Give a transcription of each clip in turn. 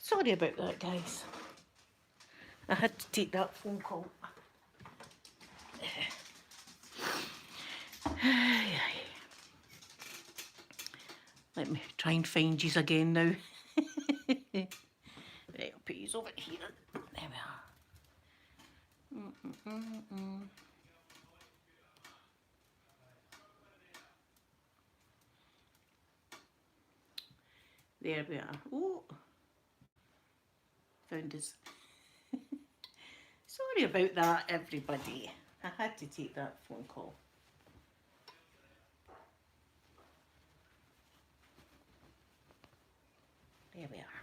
Sorry about that, guys. I had to take that phone call. Let me try and find yous again now. Right, I'll put yous over here. There we are. There we are. Oh, found us. Sorry about that, everybody. I had to take that phone call. There we are.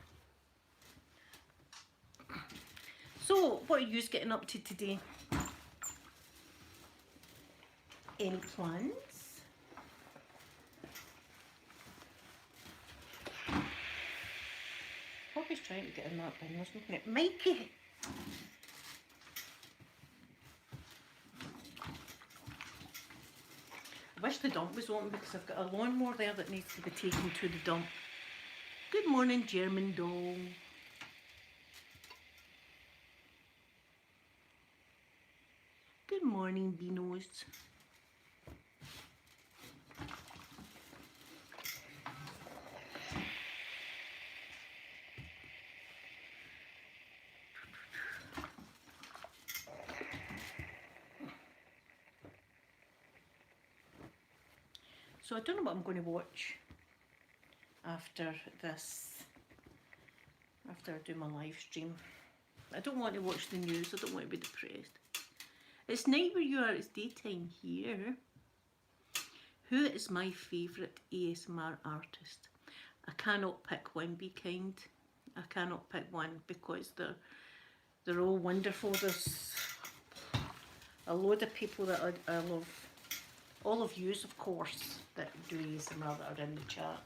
So, what are you getting up to today? Any plans? Bobby's trying to get in that bin, wasn't it? Mikey! I wish the dump was open because I've got a lawnmower there that needs to be taken to the dump. Good morning, German doll. Good morning, Beanos. So I don't know what I'm going to watch after this, after I do my live stream. I don't want to watch the news, I don't want to be depressed. It's night where you are, it's daytime here. Who is my favourite ASMR artist? I cannot pick one, be kind. I cannot pick one because they're all wonderful. There's a load of people that I love. All of yous, of course, that do ASMR that are in the chat.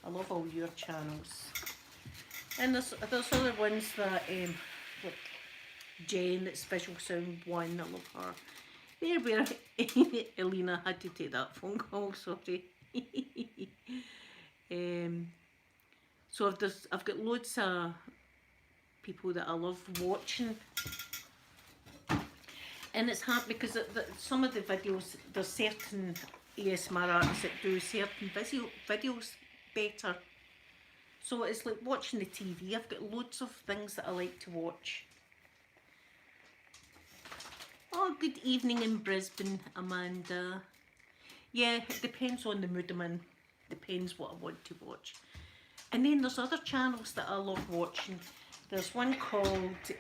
I love all your channels. And there's other ones that, like Jen, that's Visual Sound 1, I love her. There we are. Elena had to take that phone call, sorry. So I've got loads of people that I love watching. And it's hard because some of the videos, there's certain ASMR artists that do certain videos better. So it's like watching the TV. I've got loads of things that I like to watch. Oh, good evening in Brisbane, Amanda. Yeah, it depends on the mood I'm in. Depends what I want to watch. And then there's other channels that I love watching. There's one called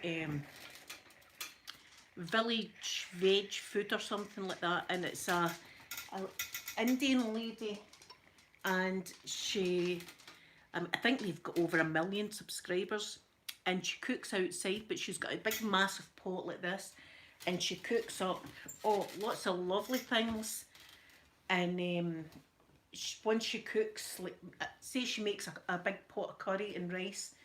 Village Veg Food or something like that, and it's a Indian lady, and she I think they've got over 1 million subscribers, and she cooks outside, but she's got a big massive pot like this, and she cooks up lots of lovely things. And once she cooks, like say she makes a big pot of curry and rice,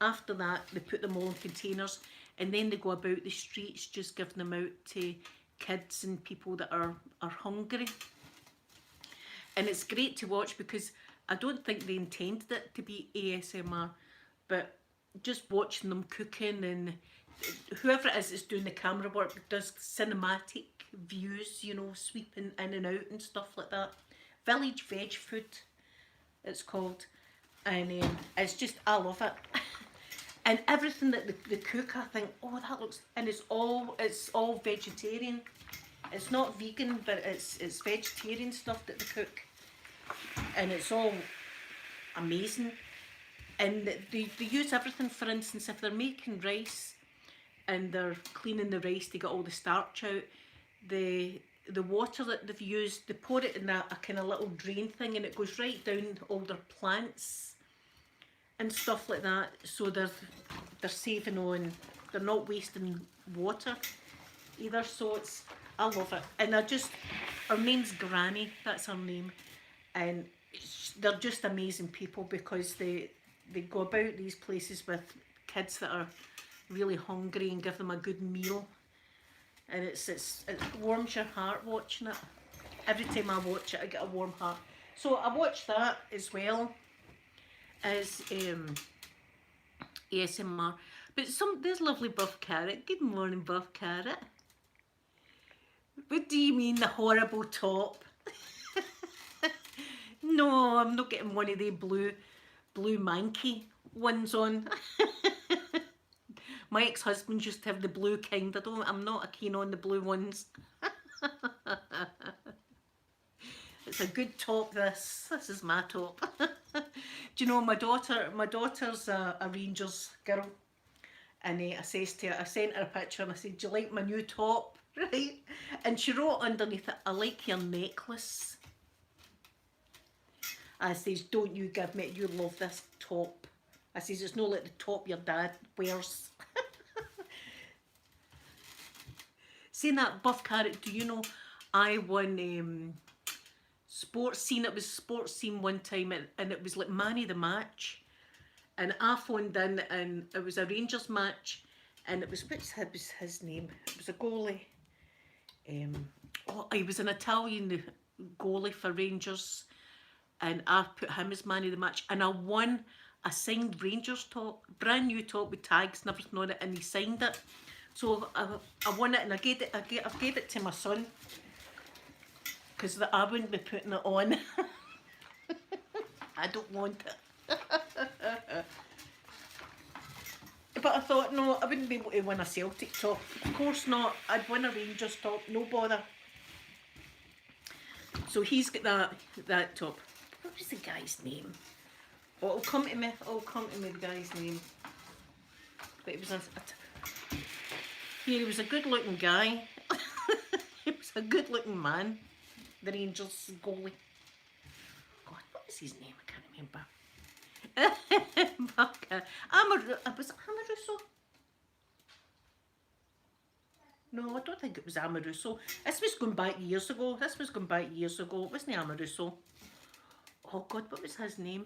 after that they put them all in containers, and then they go about the streets just giving them out to kids and people that are hungry. And it's great to watch because I don't think they intended it to be ASMR, but just watching them cooking, and whoever it is that's doing the camera work does cinematic views, you know, sweeping in and out and stuff like that. Village Veg Food, it's called. And it's just, I love it. And everything that they cook, I think, oh, that looks, and it's all vegetarian. It's not vegan, but it's vegetarian stuff that they cook, and it's all amazing. And they use everything. For instance, if they're making rice and they're cleaning the rice to get all the starch out, the water that they've used, they pour it in a kind of little drain thing, and it goes right down all their plants and stuff like that. So they're saving on, they're not wasting water either. So I love it. And her name's Granny, that's her name, and they're just amazing people because they go about these places with kids that are really hungry and give them a good meal. And it warms your heart watching it. Every time I watch it, I get a warm heart. So I watch that as well as ASMR. But there's lovely Buff Carrot. Good morning, Buff Carrot. What do you mean, the horrible top? No, I'm not getting one of the blue manky ones on. My ex-husband used to have the blue kind. I'm not keen on the blue ones. It's a good top, this. This is my top. Do you know, my daughter's a Rangers girl. And I sent her a picture and I said, do you like my new top? Right? And she wrote underneath it, I like your necklace. I says, don't you give me, you love this top. I says, it's not like the top your dad wears. Saying that, Buff Carrot, do you know, I won Sports Scene. It was Sports Scene one time and it was like man of the match. And I phoned in and it was a Rangers match and it was, what's his name? It was a goalie. He was an Italian goalie for Rangers and I put him as man of the match and I won a signed Rangers top, brand new top with tags and everything on it, and he signed it. So I won it and I gave it to my son because I wouldn't be putting it on. I don't want it. But I thought, no, I wouldn't be able to win a Celtic top. Of course not. I'd win a Rangers top, no bother. So he's got that top. What was the guy's name? Oh, it'll come to me. The guy's name. But it was he was a good-looking guy. He was a good-looking man. The Rangers goalie. God, what was his name? I can't remember. Was it Amoruso? No, I don't think it was Amoruso. This was going back years ago. It wasn't Amoruso. Oh God, what was his name?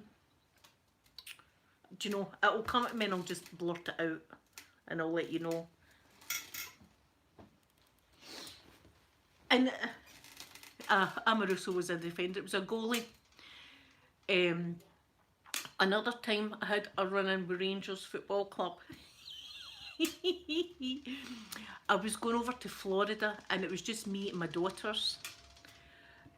Do you know? It'll come at me and I'll just blurt it out and I'll let you know. And Amoruso was a defender. It was a goalie. Another time I had a run-in with Rangers Football Club. I was going over to Florida and it was just me and my daughters.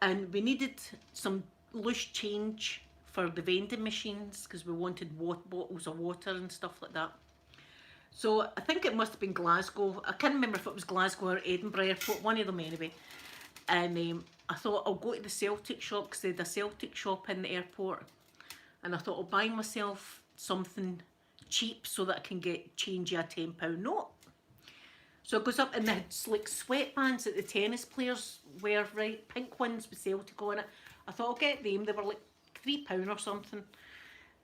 And we needed some loose change for the vending machines because we wanted bottles of water and stuff like that. So I think it must have been Glasgow. I can't remember if it was Glasgow or Edinburgh Airport, one of them anyway. And I thought I'll go to the Celtic shop because they had a Celtic shop in the airport. And I thought I'll buy myself something cheap so that I can get change a £10 note. So it goes up and they had like sweatbands that the tennis players wear, right? Pink ones with Celtic on it. I thought I'll get them. They were like £3 or something.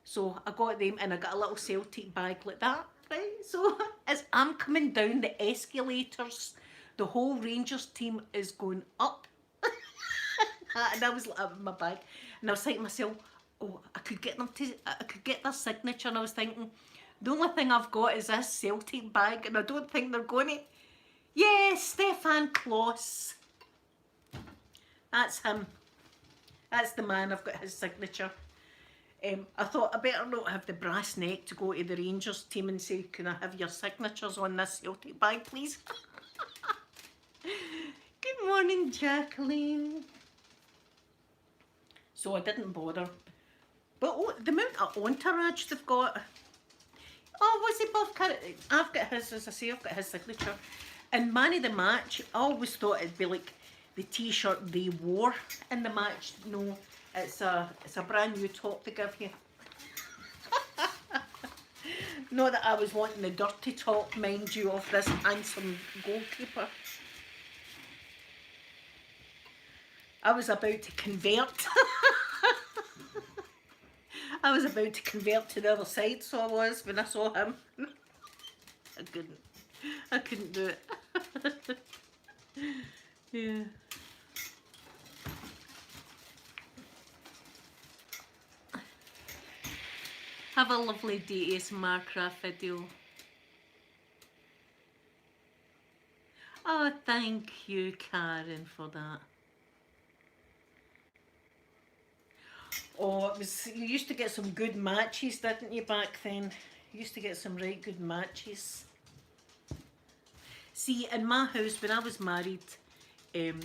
So I got them and I got a little Celtic bag like that, right? So as I'm coming down the escalators, the whole Rangers team is going up. And I was like, my bag. And I was thinking to myself, oh, I could get their signature, and I was thinking, the only thing I've got is this Celtic bag, and I don't think they're going to. Yeah, Stefan Klos. That's him. That's the man. I've got his signature. I thought I better not have the brass neck to go to the Rangers team and say, can I have your signatures on this Celtic bag, please? Good morning, Jacqueline. So I didn't bother. But oh, the amount of entourage they've got. Oh, what's it, Buff Carrot? I've got his, as I say, I've got his signature. And man of the match, I always thought it'd be like the t-shirt they wore in the match. No, it's a brand new top to give you. Not that I was wanting the dirty top, mind you, of this handsome goalkeeper. I was about to convert. I was about to convert to the other side, so I was, when I saw him. I couldn't do it. Yeah. Have a lovely day, ASMR craft video. Oh, thank you, Karen, for that. Oh, you used to get some good matches, didn't you, back then? Used to get some right good matches. See, in my house when I was married, um,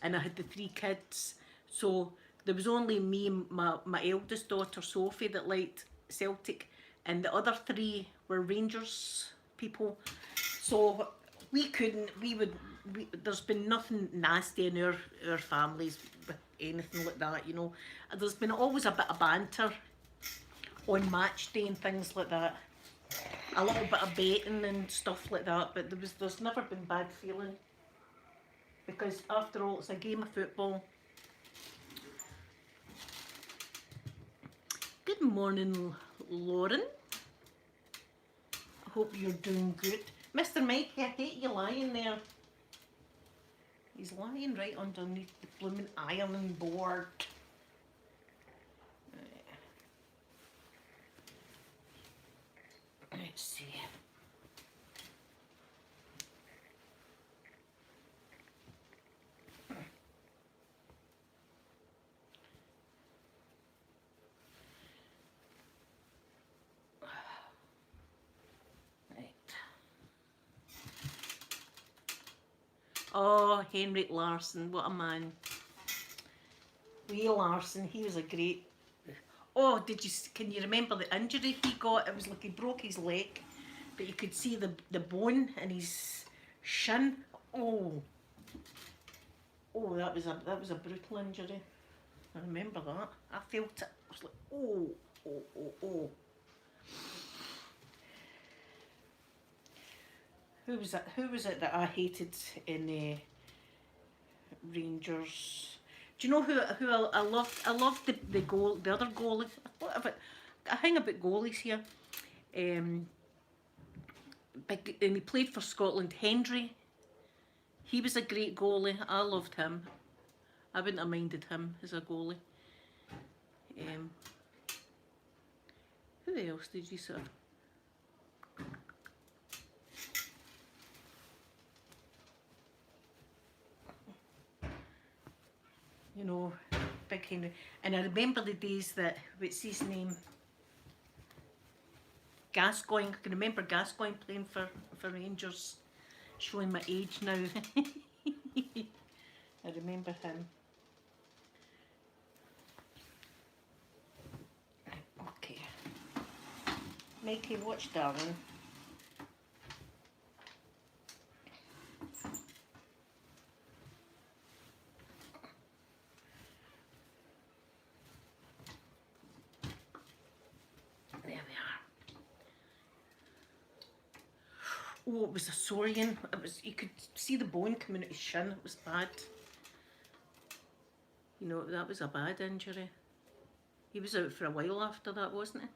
and I had the 3 kids, so there was only me and my eldest daughter Sophie that liked Celtic, and the other 3 were Rangers people. So we couldn't. There's been nothing nasty in our families with anything like that, you know. There's been always a bit of banter on match day and things like that. A little bit of betting and stuff like that, but there's never been bad feeling, because after all it's a game of football. Good morning, Lauren. I hope you're doing good. Mr. Mike, I hate you lying there. He's lying right underneath the blooming ironing board. Let's see. Right. Oh, Henrik Larsson, what a man. Wee Larsson, he was a great. Oh, can you remember the injury he got? It was like he broke his leg, but you could see the bone in his shin. Oh, that was a brutal injury. I remember that. I felt it. I was like, oh. Who was it? Who was it that I hated in Rangers? Do you know who I loved? I loved the other goalie. I hang about goalies here. And he played for Scotland. Hendry. He was a great goalie. I loved him. I wouldn't have minded him as a goalie. Who else did you say? You know, Big Henry. And I remember the days that, what's his name? Gascoigne. I can remember Gascoigne playing for Rangers. Showing my age now. I remember him. Okay. Mikey, watch, darling. Oh, it was a Saurian. You could see the bone coming out his shin. It was bad. You know, that was a bad injury. He was out for a while after that, wasn't he?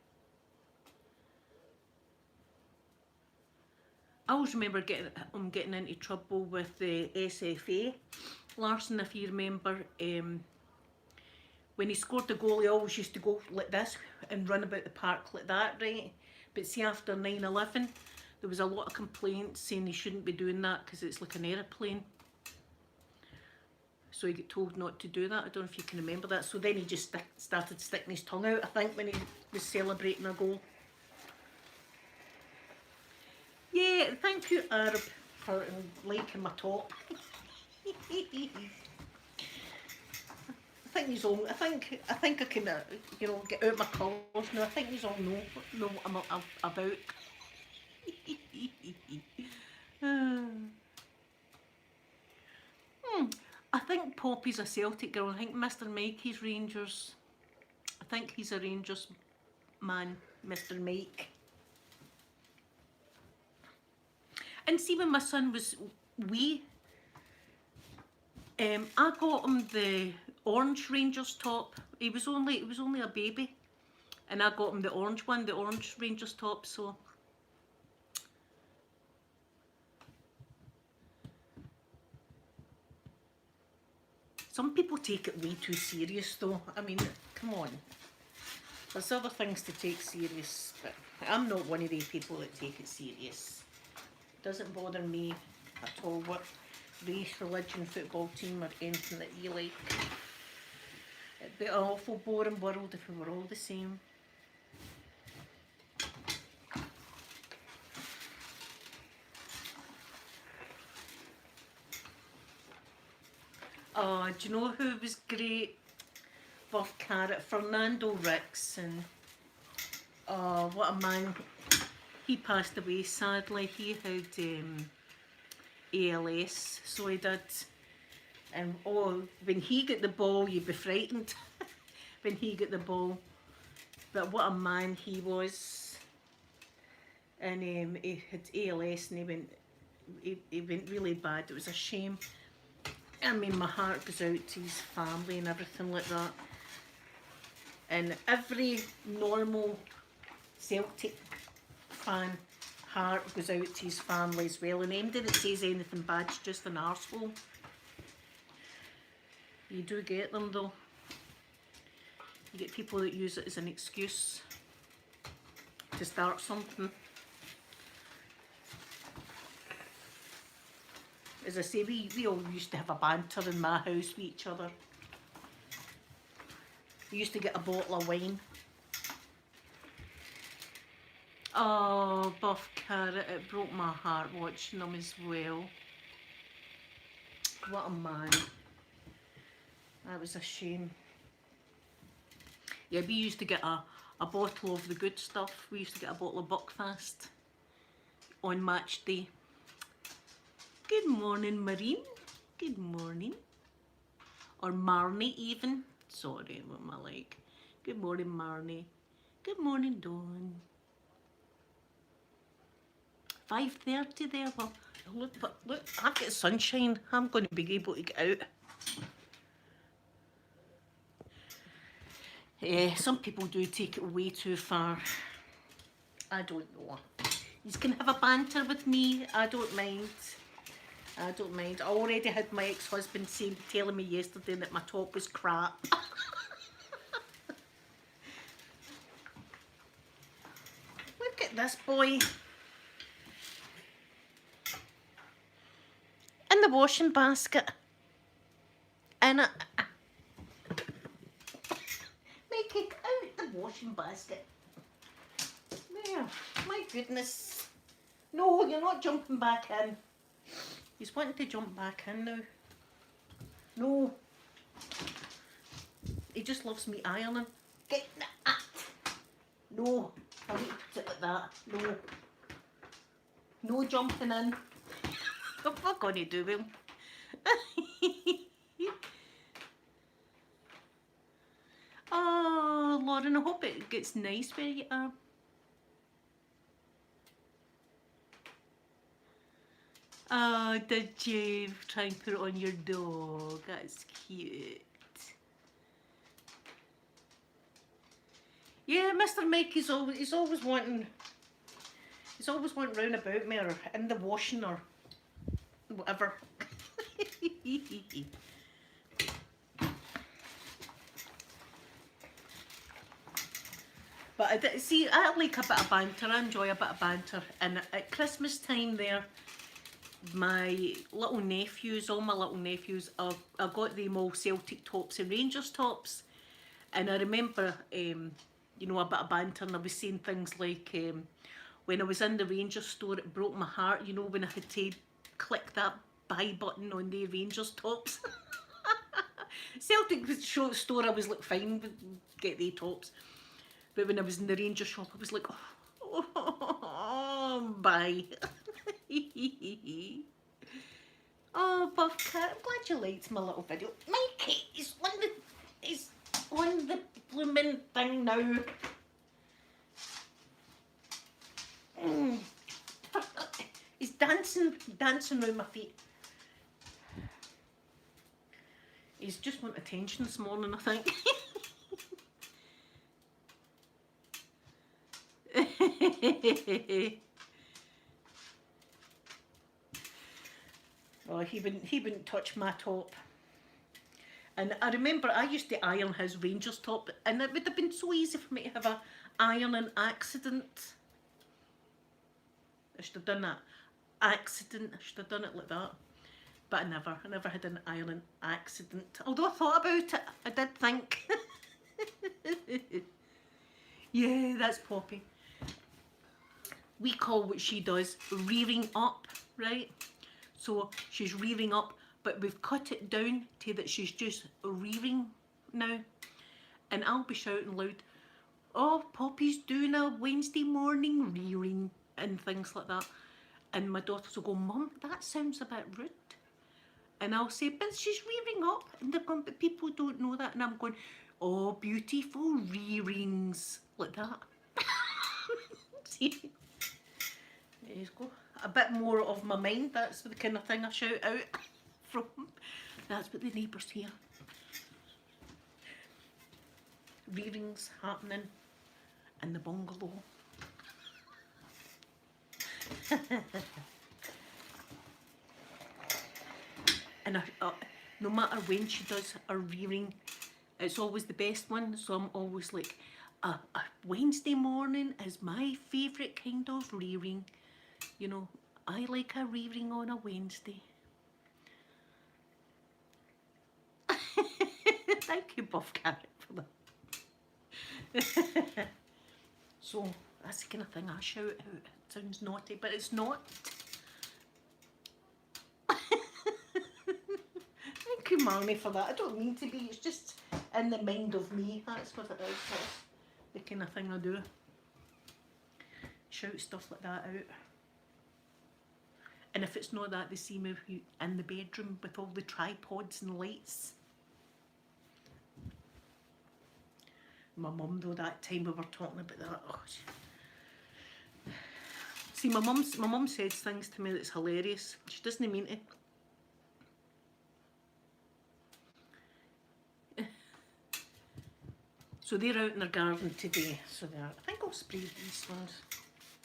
I always remember getting into trouble with the SFA. Larsson, if you remember, when he scored the goal, he always used to go like this and run about the park like that, right? But see, after 9/11, there was a lot of complaints saying he shouldn't be doing that because it's like an aeroplane. So he got told not to do that. I don't know if you can remember that. So then he just started sticking his tongue out, I think, when he was celebrating a goal. Yeah, thank you, Arab, for liking my top. I think he's all. I think I can, you know, get out my colours now. I think he's all know what I'm about. I think Poppy's a Celtic girl. I think Mr. Mikey's Rangers. I think he's a Rangers man, Mr. Mike. And see, when my son was wee, I got him the orange Rangers top. It was only a baby, and I got him the orange one, the orange Rangers top. So. Some people take it way too serious though. I mean, come on. There's other things to take serious, but I'm not one of the people that take it serious. It doesn't bother me at all what race, religion, football team or anything that you like. It'd be an awful boring world if we were all the same. Oh, do you know who was great? Buff Carrot, Fernando Ricks, and oh, what a man. He passed away sadly. He had ALS, so he did. And oh, when he got the ball, you'd be frightened when he got the ball. But what a man he was. And he had ALS and he went really bad. It was a shame. I mean, my heart goes out to his family and everything like that. And every normal Celtic fan heart goes out to his family as well. And anybody that says anything bad's just an arsehole. You do get them though. You get people that use it as an excuse to start something. As I say, we all used to have a banter in my house with each other. We used to get a bottle of wine. Oh, Buff Carrot, it broke my heart watching them as well. What a man. That was a shame. Yeah, we used to get a bottle of the good stuff. We used to get a bottle of Buckfast on match day. Good morning, Marine. Good morning. Or Marnie even. Sorry, what am I like? Good morning, Marnie. Good morning, Dawn. 5:30 there. Well, look, I've got sunshine. I'm going to be able to get out. Some people do take it way too far. I don't know. You can have a banter with me. I don't mind. I don't mind. I already had my ex-husband telling me yesterday that my top was crap. Look at this boy. In the washing basket. And make it out the washing basket. There. My goodness. No, you're not jumping back in. He's wanting to jump back in now. No. He just loves me ironing. Get that. No. I need to put it like that. No. No jumping in. What am I going to do with him? Oh, Lauren, I hope it gets nice where you are. Oh, did you try and put it on your dog? That's cute. Yeah, Mr. Mike, he's always wanting round about me or in the washing or whatever. But I like a bit of banter. I enjoy a bit of banter. And at Christmas time there, my little nephews, all my little nephews, I got them all Celtic tops and Rangers tops. And I remember, you know, a bit of banter, and I was saying things like, when I was in the Rangers store, it broke my heart, you know, when I had to click that buy button on the Rangers tops. Celtic store, I was like, fine, get the tops. But when I was in the Rangers shop, I was like, oh bye. Oh, Buff Cat, I'm glad you liked my little video. Mikey is on the blooming thing now. He's dancing around my feet. He's just want attention this morning, I think. Oh, he wouldn't touch my top. And I remember I used to iron his Rangers top, and it would have been so easy for me to have a ironing accident. I should have done that. Accident. I should have done it like that. But I never had an ironing accident. Although I thought about it, I did think. Yeah, that's Poppy. We call what she does rearing up, right? So she's rearing up, but we've cut it down to that she's just rearing now. And I'll be shouting loud, oh, Poppy's doing a Wednesday morning rearing and things like that. And my daughters will go, Mum, that sounds a bit rude. And I'll say, but she's rearing up. And they're going, but people don't know that. And I'm going, oh, beautiful rearings. Like that. See? There you go. A bit more of my mind. That's the kind of thing I shout out from. That's what the neighbours hear. Rearings happening in the bungalow. And no matter when she does a rearing, it's always the best one. So I'm always like, a Wednesday morning is my favourite kind of rearing. You know, I like a rearing on a Wednesday. Thank you, Buff Carrot, for that. So that's the kind of thing I shout out. It sounds naughty, but it's not. Thank you, Marnie, for that. I don't mean to be. It's just in the mind of me. That's what it is. That's the kind of thing I do. Shout stuff like that out. And if it's not that, they see me in the bedroom with all the tripods and lights. My mum, though, that time we were talking about that, oh, see, my mum says things to me that's hilarious. She doesn't mean to. So they're out in their garden today. So they're, I think I'll spray these ones.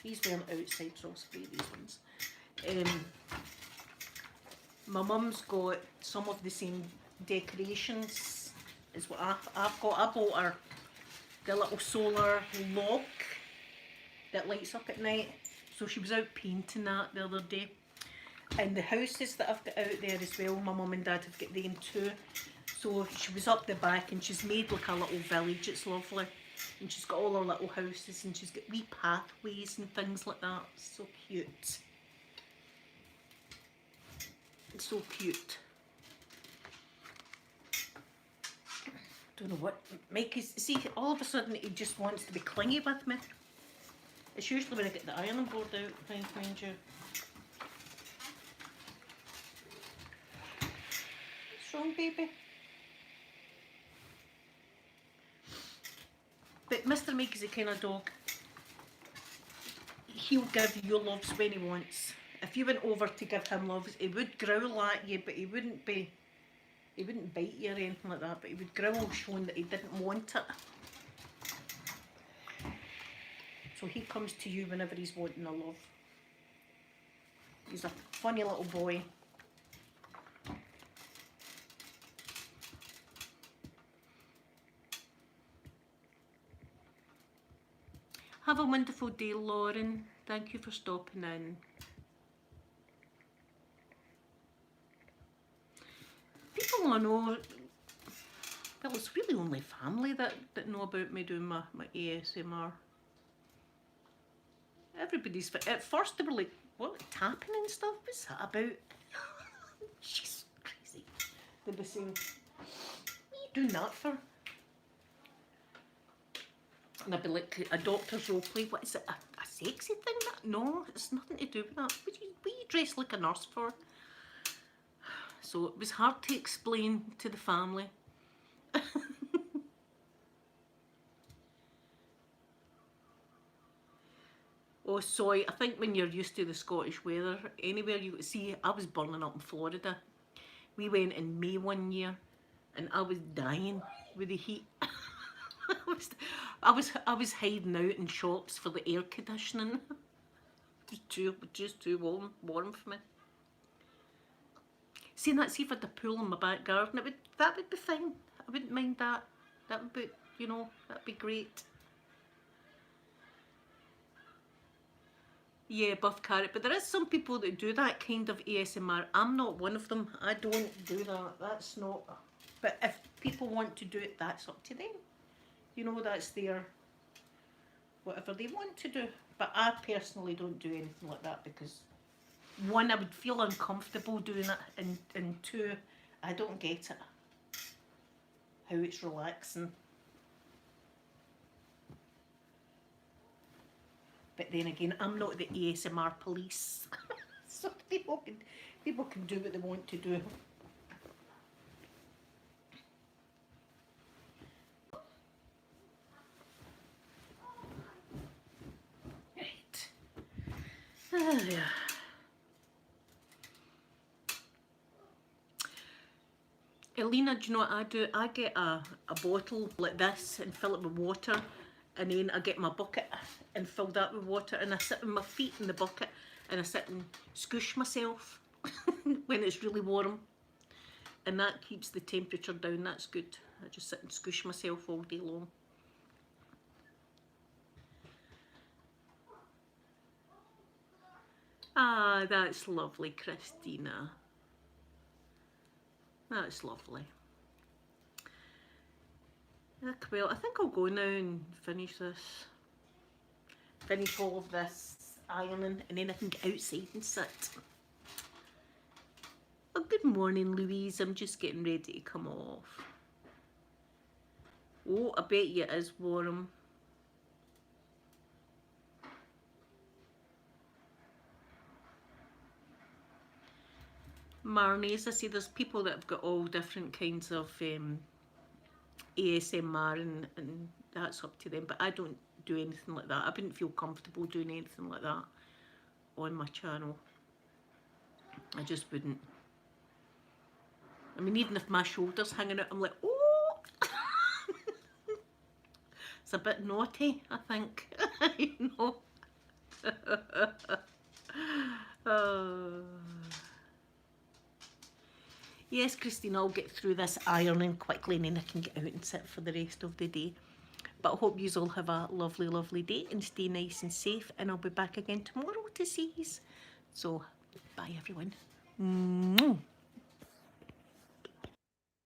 These weren't outside, so I'll spray these ones. My mum's got some of the same decorations as what I've got. I bought her the little solar log that lights up at night. So she was out painting that the other day. And the houses that I've got out there as well, my mum and dad have got them too. So she was up the back and she's made like a little village. It's lovely. And she's got all her little houses and she's got wee pathways and things like that. So cute. It's so cute. Don't know what Mike is. See, all of a sudden he just wants to be clingy with me. It's usually when I get the ironing board out, mind you. What's wrong, baby? But Mr. Mike is the kind of dog, he'll give you loves when he wants. If you went over to give him loves, he would growl at you, but he wouldn't bite you or anything like that, but he would growl showing that he didn't want it. So he comes to you whenever he's wanting a love. He's a funny little boy. Have a wonderful day, Lauren. Thank you for stopping in. People I know, well, it's really only family that know about me doing my ASMR. Everybody's, at first they were like, what, tapping and stuff? What's that about? She's crazy. They'd be saying, what are you doing that for? And I'd be like, a doctor's role play. What is it, a sexy thing? No, it's nothing to do with that. What are you dressed like a nurse for? So it was hard to explain to the family. Oh, sorry, I think when you're used to the Scottish weather, anywhere you see, I was burning up in Florida. We went in May one year and I was dying with the heat. I was hiding out in shops for the air conditioning. Just too warm for me. See, if I had a pool in my back garden, that would be fine. I wouldn't mind that. That would be, you know, that'd be great. Yeah, Buff Carrot, but there is some people that do that kind of ASMR. I'm not one of them. I don't do that. That's not. But if people want to do it, that's up to them. You know, that's their whatever they want to do. But I personally don't do anything like that because one, I would feel uncomfortable doing it, and two, I don't get it. How it's relaxing. But then again, I'm not the ASMR police. So people can do what they want to do. Right. Ah, yeah. Elena, do you know what I do? I get a bottle like this and fill it with water, and then I get my bucket and fill that with water, and I sit with my feet in the bucket and I sit and squish myself when it's really warm, and that keeps the temperature down. That's good. I just sit and squish myself all day long. Ah, that's lovely, Christina. That's lovely. Well, I think I'll go now and finish this. Finish all of this ironing, and then I can get outside and sit. Oh, good morning, Louise. I'm just getting ready to come off. Oh, I bet you it is warm. Marnie, as I say, there's people that have got all different kinds of ASMR, and that's up to them, but I don't do anything like that. I wouldn't feel comfortable doing anything like that on my channel. I just wouldn't. I mean, even if my shoulder's hanging out, I'm like, oh! It's a bit naughty, I think. You know. Yes, Christine, I'll get through this ironing quickly and then I can get out and sit for the rest of the day. But I hope you all have a lovely, lovely day and stay nice and safe. And I'll be back again tomorrow to see you. So, bye everyone.